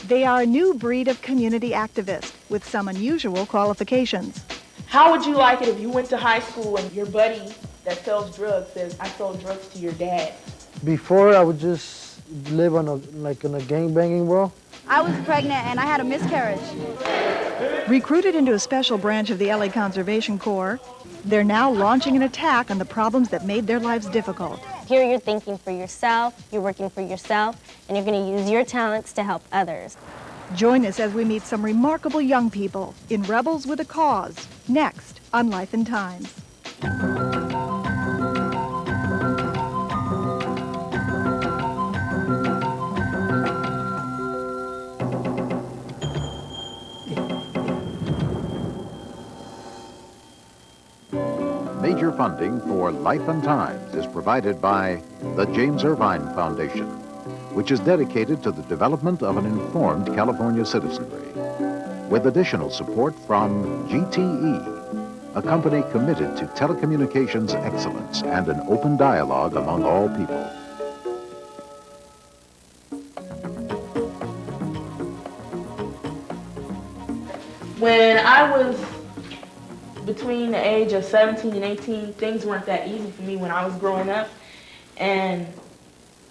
They are a new breed of community activists with some unusual qualifications. How would you like it if you went to high school and your buddy that sells drugs says, I sold drugs to your dad? Before, I would just live on in a gangbanging world. I was pregnant and I had a miscarriage. Recruited into a special branch of the LA Conservation Corps, they're now launching an attack on the problems that made their lives difficult. Here you're thinking for yourself, you're working for yourself, and you're going to use your talents to help others. Join us as we meet some remarkable young people in Rebels with a Cause, next on Life and Times. Major funding for Life and Times is provided by the James Irvine Foundation, which is dedicated to the development of an informed California citizenry, with additional support from GTE, a company committed to telecommunications excellence and an open dialogue among all people. When I was between the age of 17 and 18, things weren't that easy for me when I was growing up. And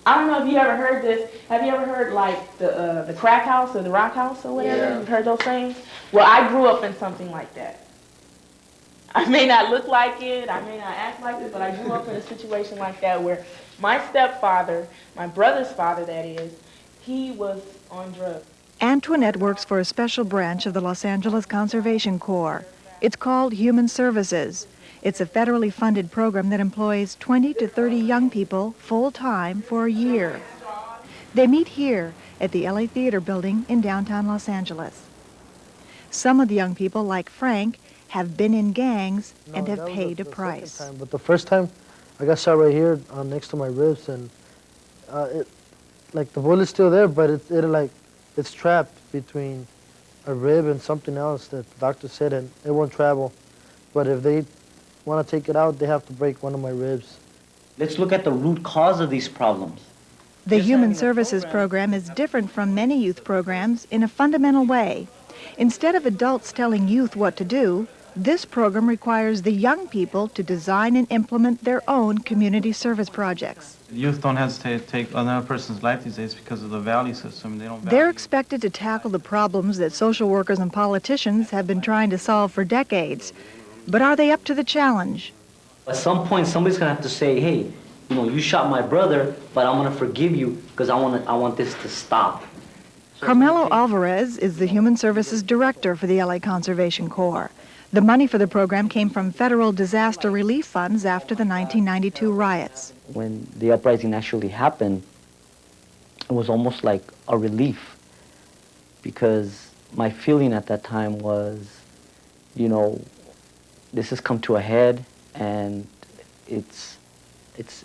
I don't know if you ever heard this. Have you ever heard like the crack house or the rock house or whatever? Yeah. You've heard those things? Well, I grew up in something like that. I may not look like it, I may not act like it, but I grew up in a situation like that where my stepfather, my brother's father that is, he was on drugs. Antoinette works for a special branch of the Los Angeles Conservation Corps. It's called Human Services. It's a federally funded program that employs 20 to 30 young people full-time for a year. They meet here at the LA Theater Building in downtown Los Angeles. Some of the young people, like Frank, have been in gangs and have paid a price. But the first time, I got shot right here next to my ribs, and the bullet's still there, but it's trapped between a rib and something else that the doctor said, and it won't travel. But if they want to take it out, they have to break one of my ribs. Let's look at the root cause of these problems. The Human Services program is different from many youth programs in a fundamental way. Instead of adults telling youth what to do, this program requires the young people to design and implement their own community service projects. Youth don't hesitate to take another person's life these days because of the value system. They're expected to tackle the problems that social workers and politicians have been trying to solve for decades. But are they up to the challenge? At some point, somebody's going to have to say, hey, you shot my brother, but I'm going to forgive you because I want this to stop. Carmelo Alvarez is the Human Services Director for the LA Conservation Corps. The money for the program came from federal disaster relief funds after the 1992 riots. When the uprising actually happened, it was almost like a relief, because my feeling at that time was, this has come to a head and it's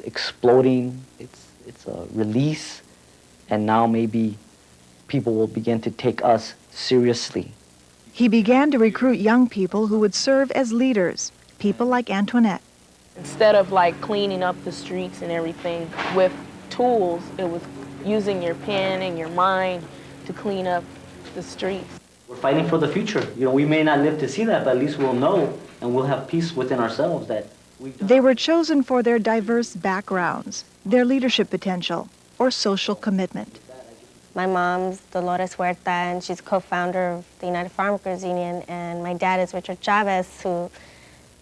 exploding, it's a release, and now maybe people will begin to take us seriously. He began to recruit young people who would serve as leaders, people like Antoinette. Instead of cleaning up the streets and everything with tools, it was using your pen and your mind to clean up the streets. We're fighting for the future. We may not live to see that, but at least we'll know and we'll have peace within ourselves that we've done. They were chosen for their diverse backgrounds, their leadership potential, or social commitment. My mom's Dolores Huerta, and she's co-founder of the United Farm Workers Union, and my dad is Richard Chavez, who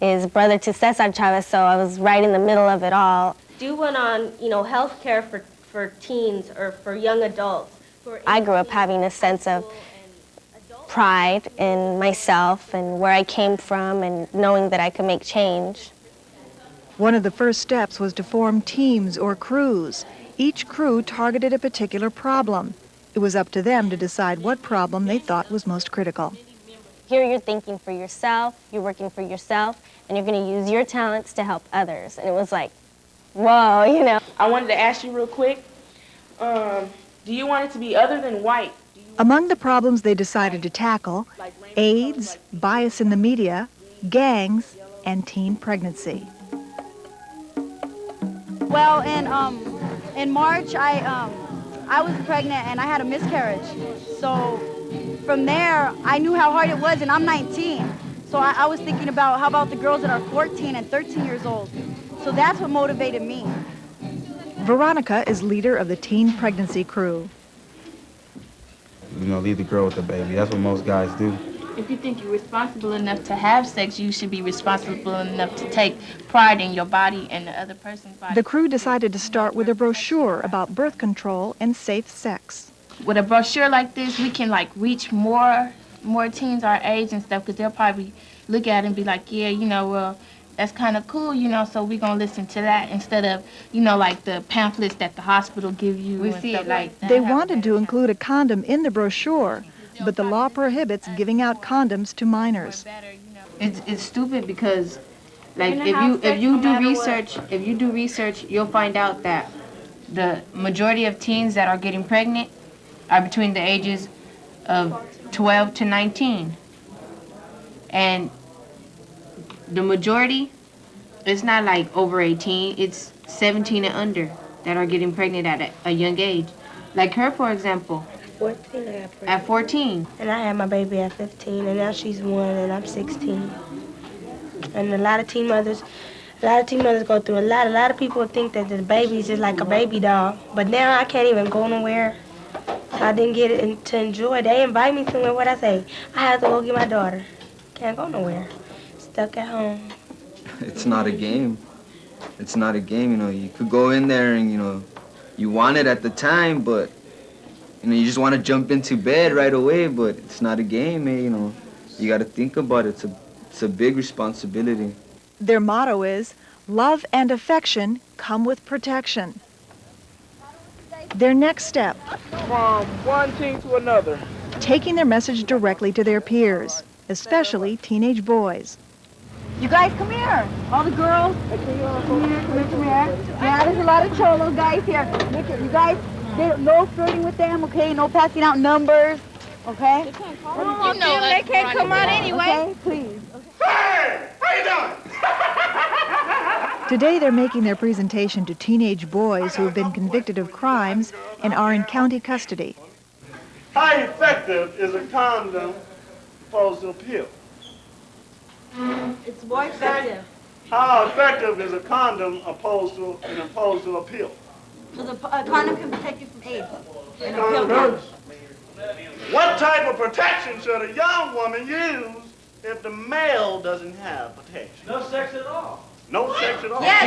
is brother to Cesar Chavez, so I was right in the middle of it all. Do one on, health care for teens or for young adults. I grew up having a sense of pride in myself and where I came from and knowing that I could make change. One of the first steps was to form teams or crews. Each crew targeted a particular problem. It was up to them to decide what problem they thought was most critical. Here you're thinking for yourself, you're working for yourself, and you're going to use your talents to help others. And it was like, whoa, I wanted to ask you real quick, do you want it to be other than white? Among the problems they decided to tackle, AIDS, bias in the media, gangs, and teen pregnancy. Well, in March, I was pregnant and I had a miscarriage. So from there, I knew how hard it was, and I'm 19. So I was thinking about, how about the girls that are 14 and 13 years old? So that's what motivated me. Veronica is leader of the teen pregnancy crew. You know, leave the girl with the baby. That's what most guys do. If you think you're responsible enough to have sex, you should be responsible enough to take pride in your body and the other person's body. The crew decided to start with a brochure about birth control and safe sex. With a brochure like this, we can like reach more teens our age and stuff, because they'll probably look at it and be like, yeah, you know, well, that's kind of cool, you know, so we're going to listen to that instead of, you know, like the pamphlets that the hospital give you. We see it like that. They wanted to include a condom in the brochure, but the law prohibits giving out condoms to minors. It's stupid because, like, if you do research, you'll find out that the majority of teens that are getting pregnant are between the ages of 12 to 19. And the majority, it's not like over 18, it's 17 and under that are getting pregnant at a young age. Like her, for example. 14, I got pregnant. At 14. And I had my baby at 15, and now she's 1, and I'm 16. And a lot of teen mothers go through a lot. A lot of people think that the baby's just like a baby doll. But now I can't even go nowhere. I didn't get it to enjoy. They invite me somewhere, what I say? I have to go get my daughter. Can't go nowhere. Stuck at home. It's not a game. It's not a game, you know. You could go in there and, you know, you want it at the time, but, you know, you just want to jump into bed right away, but it's not a game, man, you know. You got to think about it. It's a big responsibility. Their motto is, love and affection come with protection. Their next step, from one team to another, taking their message directly to their peers, especially teenage boys. You guys, come here. All the girls, come here. Yeah, there's a lot of cholo guys here. You guys, no flirting with them, okay? No passing out numbers, okay? They can't come out anyway. Okay, please. Hey! How you doing? Today they're making their presentation to teenage boys who have been convicted of crimes and are in county custody. How effective is a condom opposed to a pill? It's more effective. How effective is a condom opposed to a pill? Because a condom can protect you from AIDS. And a pill Condom. can. What type of protection should a young woman use if the male doesn't have protection? No sex at all. No sex at all. Yes,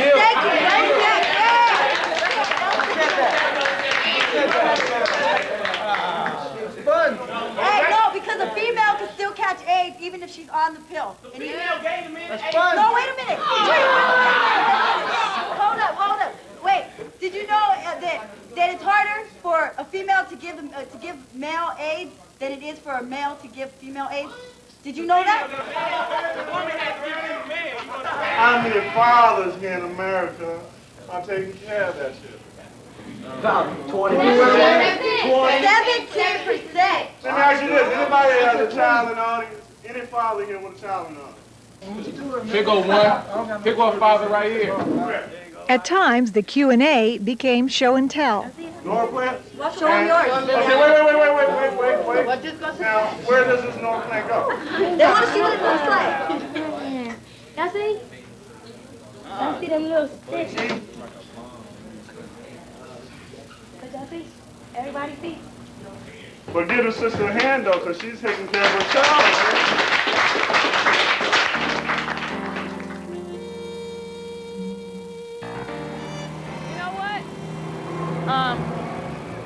Fun. Hey, no, because a female can still catch AIDS even if she's on the pill. And even That's fun. no, wait a minute. Hold up. Wait, did you know that it's harder for a female to give male AIDS than it is for a male to give female AIDS? Did you know that? How many fathers here in America are taking care of that shit? About 20. 17%. Let me ask you this. Anybody has a child in the audience? Any father here with a child in the audience? Pick on one. Pick on father right here. At times, the Q&A became show and tell. Northwest? Show them yours. Okay, wait. Now, where does this North plant go? They want to see what it looks like. Y'all see? Y'all see them little sticks? Y'all see? Everybody see? But give the sister a hand, though, because she's taking care of her child.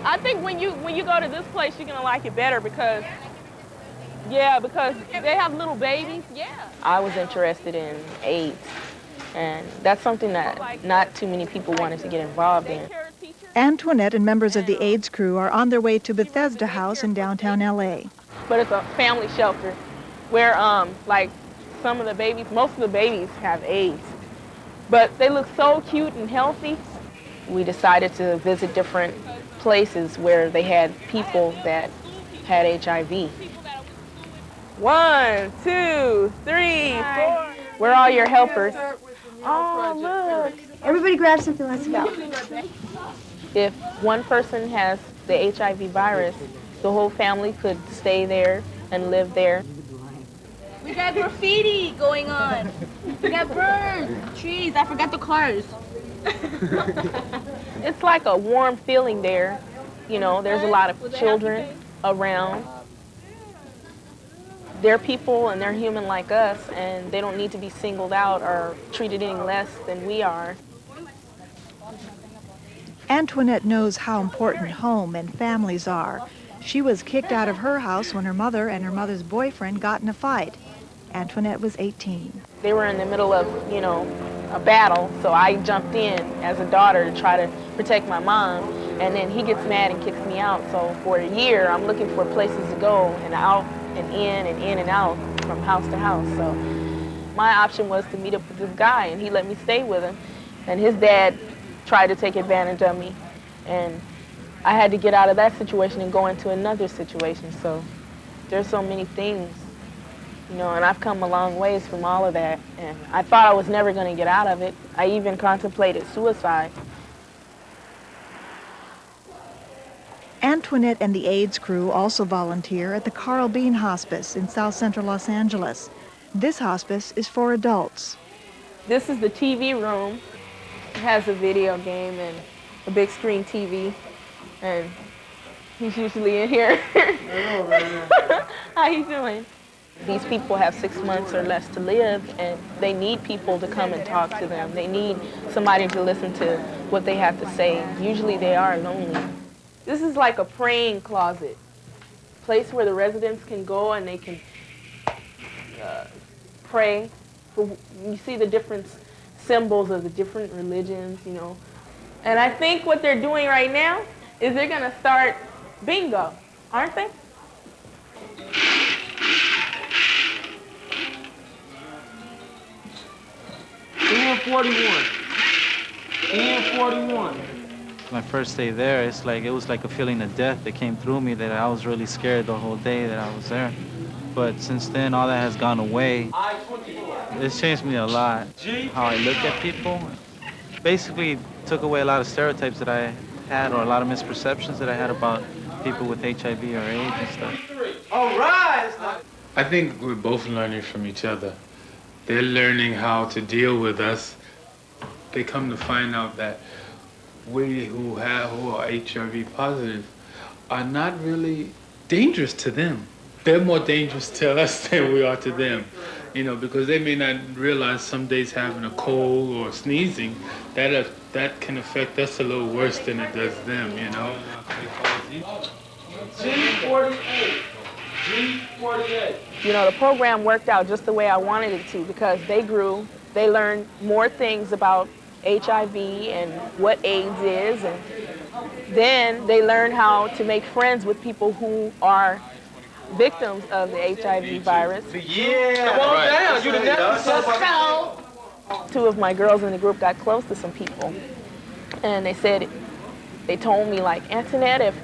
I think when you go to this place, you're gonna like it better because they have little babies. Yeah. I was interested in AIDS, and that's something that not too many people wanted to get involved in. Antoinette and members of the AIDS crew are on their way to Bethesda House in downtown L.A. But it's a family shelter where, like, most of the babies have AIDS, but they look so cute and healthy. We decided to visit different places where they had people that had HIV. 1, 2, 3, 4. We're all your helpers. Oh, look. Everybody grab something, let's go. If one person has the HIV virus, the whole family could stay there and live there. We got graffiti going on. We got birds, trees. I forgot the cars. It's like a warm feeling there. You know, there's a lot of children around. They're people and they're human like us, and they don't need to be singled out or treated any less than we are. Antoinette knows how important home and families are. She was kicked out of her house when her mother and her mother's boyfriend got in a fight. Antoinette was 18. They were in the middle of, you know, a battle, so I jumped in as a daughter to try to protect my mom, and then he gets mad and kicks me out. So for a year, I'm looking for places to go and out and in and out from house to house. So my option was to meet up with this guy, and he let me stay with him. And his dad tried to take advantage of me, and I had to get out of that situation and go into another situation. So there's so many things, you know, and I've come a long ways from all of that, and I thought I was never going to get out of it. I even contemplated suicide. Antoinette and the AIDS crew also volunteer at the Carl Bean Hospice in South Central Los Angeles. This hospice is for adults. This is the TV room. It has a video game and a big screen TV, and he's usually in here. How you doing? These people have 6 months or less to live, and they need people to come and talk to them. They need somebody to listen to what they have to say. Usually they are lonely. This is like a praying closet, place where the residents can go and they can pray. You see the different symbols of the different religions, you know. And I think what they're doing right now is they're gonna start bingo, aren't they? N41. N41. My first day there, it was like a feeling of death that came through me, that I was really scared the whole day that I was there. But since then, all that has gone away. It's changed me a lot, how I look at people. Basically, took away a lot of stereotypes that I had, or a lot of misperceptions that I had about people with HIV or AIDS and stuff. All right. I think we're both learning from each other. They're learning how to deal with us. They come to find out that we who are HIV positive are not really dangerous to them. They're more dangerous to us than we are to them, you know, because they may not realize some days having a cold or sneezing, that can affect us a little worse than it does them, you know. G48. G48. You know, the program worked out just the way I wanted it to, because they grew, they learned more things about HIV and what AIDS is, and then they learned how to make friends with people who are victims of the HIV virus. Yeah. Come on down. You the next. Let's go. 2 of my girls in the group got close to some people, and they told me, like, Antoinette, if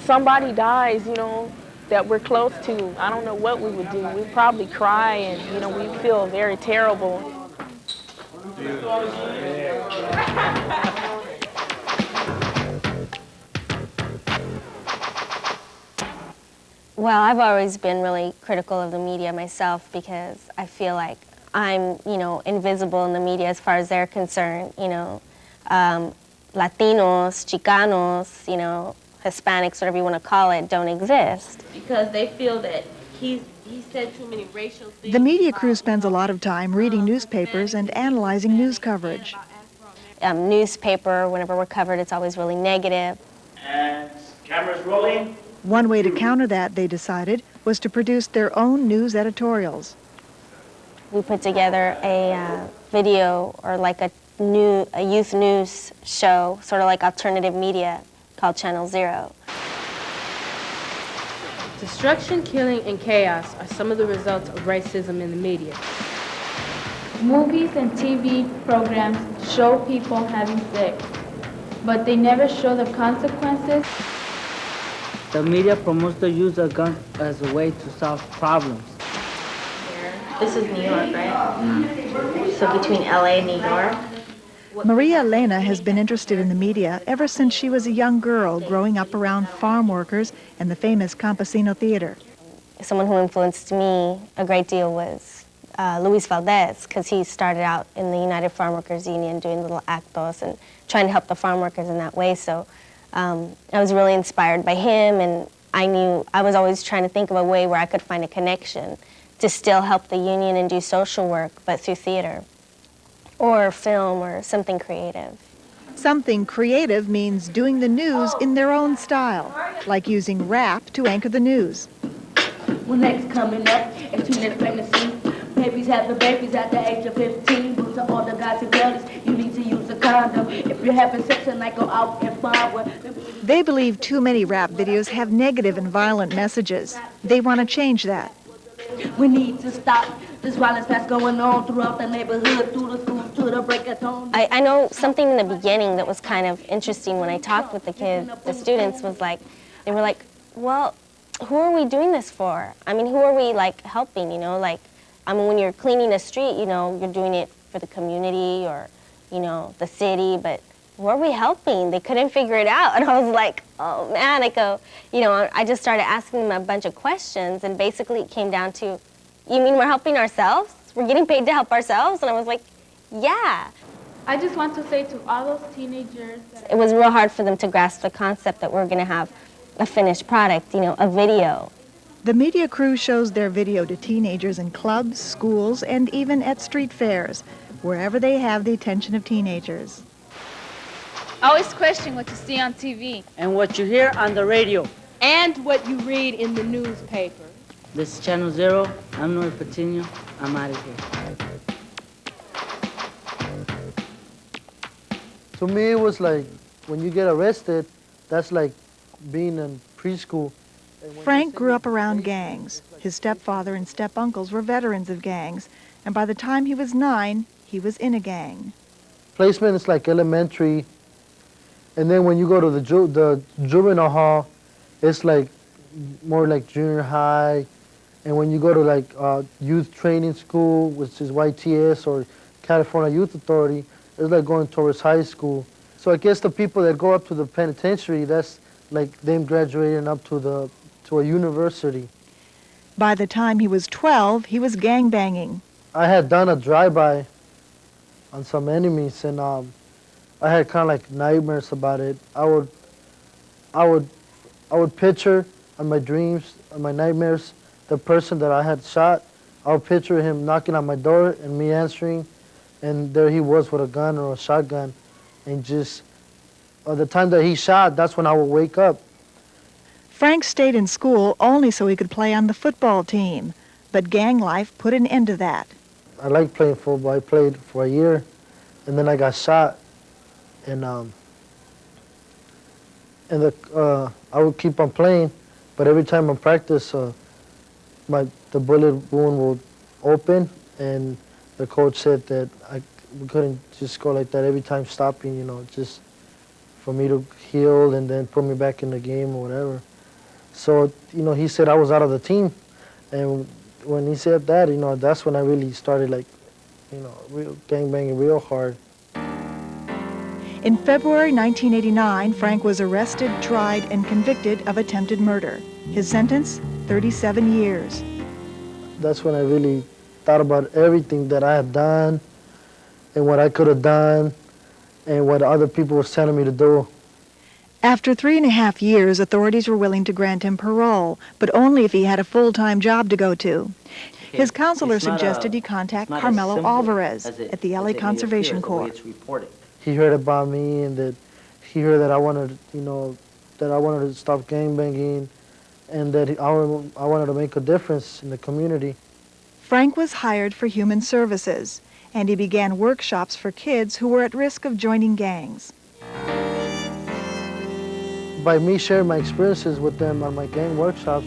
somebody dies, you know, that we're close to, I don't know what we would do. We'd probably cry, and, you know, we'd feel very terrible. Well, I've always been really critical of the media myself, because I feel like I'm, you know, invisible in the media as far as they're concerned. You know, Latinos, Chicanos, you know, Hispanics, whatever you want to call it, don't exist. Because they feel that he said too many racial things. The media crew spends a lot of time reading newspapers and analyzing news coverage. Newspaper, whenever we're covered, it's always really negative. And cameras rolling. One way to counter that, they decided, was to produce their own news editorials. We put together a video, or like a youth news show, sort of like alternative media, called Channel Zero. Destruction, killing, and chaos are some of the results of racism in the media. Movies and TV programs show people having sex, but they never show the consequences. The media promotes the use of guns as a way to solve problems. This is New York, right? So between LA and New York, Maria Elena has been interested in the media ever since she was a young girl growing up around farm workers and the famous Campesino Theater. Someone who influenced me a great deal was Luis Valdez, because he started out in the United Farm Workers Union doing little actos and trying to help the farm workers in that way. So I was really inspired by him, and I was always trying to think of a way where I could find a connection to still help the union and do social work, but through theater or film or something creative. Something creative means doing the news in their own style, like using rap to anchor the news. Well, next coming up into teenage pregnancy. Babies have the babies at the age of 15. But to all the guys and girls, you need to use a condom. If you're having sex tonight, go out and find. They believe too many rap videos have negative and violent messages. They want to change that. We need to stop this violence that's going on throughout the neighborhood, through the schools, to the break of dawn. I know something in the beginning that was kind of interesting when I talked with the kids, the students, was like, they were like, well, who are we doing this for? I mean, who are we, like, helping, you know? Like, I mean, when you're cleaning a street, you know, you're doing it for the community or, you know, the city, but who are we helping? They couldn't figure it out. And I was like, oh, man. I go, you know, I just started asking them a bunch of questions, and basically it came down to, you mean we're helping ourselves? We're getting paid to help ourselves? And I was like, yeah. I just want to say to all those teenagers that It was real hard for them to grasp the concept that we're going to have a finished product, you know, a video. The media crew shows their video to teenagers in clubs, schools, and even at street fairs, wherever they have the attention of teenagers. Always question what you see on TV. And what you hear on the radio. And what you read in the newspaper. This is Channel Zero. I'm Noe Patino. I'm out of here. To me, it was like, when you get arrested, that's like being in preschool. Frank grew up around gangs. His stepfather and stepuncles were veterans of gangs, and by the time he was 9, he was in a gang. Placement is like elementary, and then when you go to the juvenile hall, it's like more like junior high, and when you go to like youth training school, which is YTS or California Youth Authority, it's like going towards high school. So I guess the people that go up to the penitentiary, that's like them graduating up to a university. By the time he was 12, he was gangbanging. I had done a drive-by on some enemies, and I had kind of like nightmares about it. I would picture on my dreams, on my nightmares, the person that I had shot. I would picture him knocking on my door and me answering, and there he was with a gun or a shotgun, and just by the time that he shot, that's when I would wake up. Frank stayed in school only so he could play on the football team, but gang life put an end to that. I liked playing football. I played for a year, and then I got shot, and I would keep on playing, but every time in practice, the bullet wound would open, and the coach said that we couldn't just go like that every time, stopping, you know, just for me to heal and then put me back in the game or whatever. So, you know, he said I was out of the team, and when he said that, you know, that's when I really started, like, you know, gangbanging real hard. In February 1989, Frank was arrested, tried, and convicted of attempted murder. His sentence, 37 years. That's when I really thought about everything that I had done and what I could have done and what other people were telling me to do. After 3.5 years, authorities were willing to grant him parole, but only if he had a full-time job to go to. His counselor suggested he contact Carmelo Alvarez at the LA Conservation Corp. He heard about me, and that he heard that I wanted, you know, that I wanted to stop gangbanging, and that I wanted to make a difference in the community. Frank was hired for human services, and he began workshops for kids who were at risk of joining gangs. By me sharing my experiences with them on my gang workshops,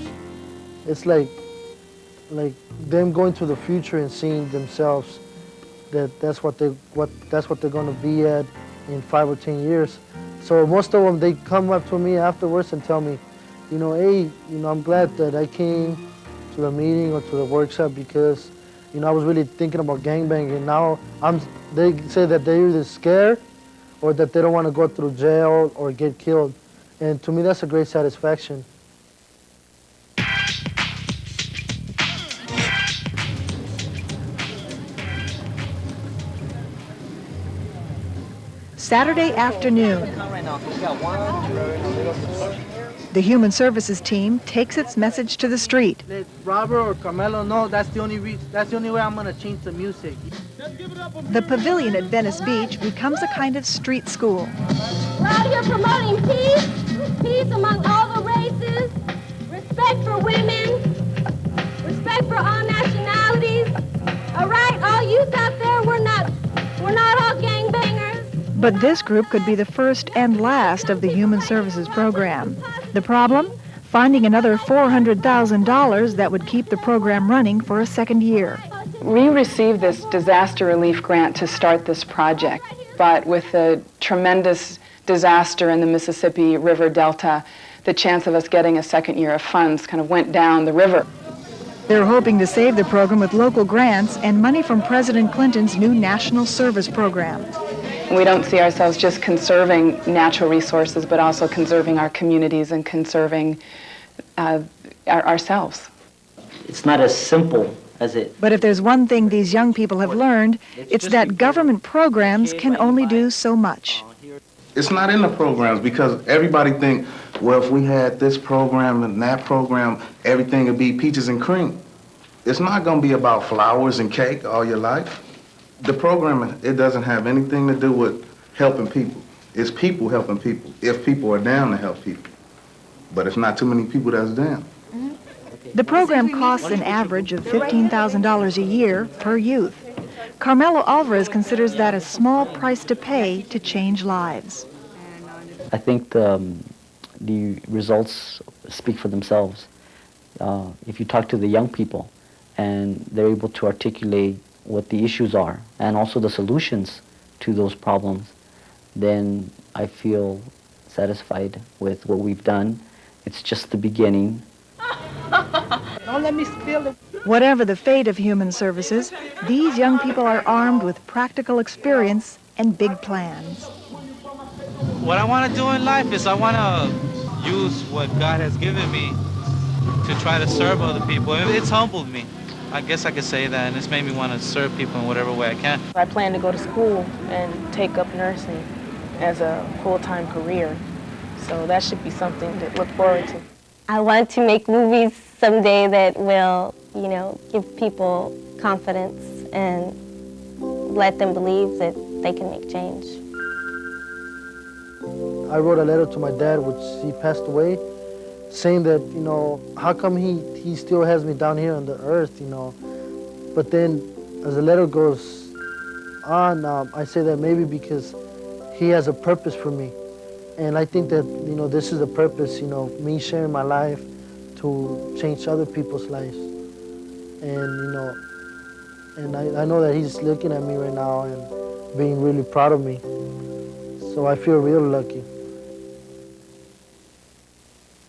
it's like them going to the future and seeing themselves that that's what they're going to be at in 5 or 10 years. So most of them, they come up to me afterwards and tell me, hey, I'm glad that I came to the meeting or to the workshop because You know, I was really thinking about gangbanging. Now they say that they're either scared or that they don't want to go through jail or get killed. And to me, that's a great satisfaction. Saturday afternoon, the Human Services team takes its message to the street. Let Robert or Carmelo know that's the only way I'm gonna change the music. The pavilion at Venice Beach becomes a kind of street school. We're out here promoting peace among all the races, respect for women, respect for all nationalities. All right, all youth out there, we're not all gangbangers. But this group could be the first and last of the Human Services program. The problem? Finding another $400,000 that would keep the program running for a second year. We received this disaster relief grant to start this project, but with the tremendous disaster in the Mississippi River Delta, the chance of us getting a second year of funds kind of went down the river. They're hoping to save the program with local grants and money from President Clinton's new National Service Program. We don't see ourselves just conserving natural resources, but also conserving our communities and conserving ourselves. It's not as simple as it. But if there's one thing these young people have learned, it's that government programs can only do so much. It's not in the programs because everybody think, well, if we had this program and that program, everything would be peaches and cream. It's not going to be about flowers and cake all your life. The program, it doesn't have anything to do with helping people. It's people helping people, if people are down to help people. But it's not too many people that's down. The program costs an average of $15,000 a year per youth. Carmelo Alvarez considers that a small price to pay to change lives. I think the results speak for themselves. If you talk to the young people and they're able to articulate what the issues are and also the solutions to those problems, then I feel satisfied with what we've done. It's just the beginning. Don't let me spill it. Whatever the fate of Human Services, these young people are armed with practical experience and big plans. What I want to do in life is I want to use what God has given me to try to serve other people. It's humbled me. I guess I could say that, and it's made me want to serve people in whatever way I can. I plan to go to school and take up nursing as a full-time career. So that should be something to look forward to. I want to make movies someday that will, give people confidence and let them believe that they can make change. I wrote a letter to my dad, which he passed away, saying that, how come he still has me down here on the earth, But then, as the letter goes on, I say that maybe because he has a purpose for me. And I think that, this is a purpose, me sharing my life to change other people's lives. And, and I know that he's looking at me right now and being really proud of me. So I feel real lucky.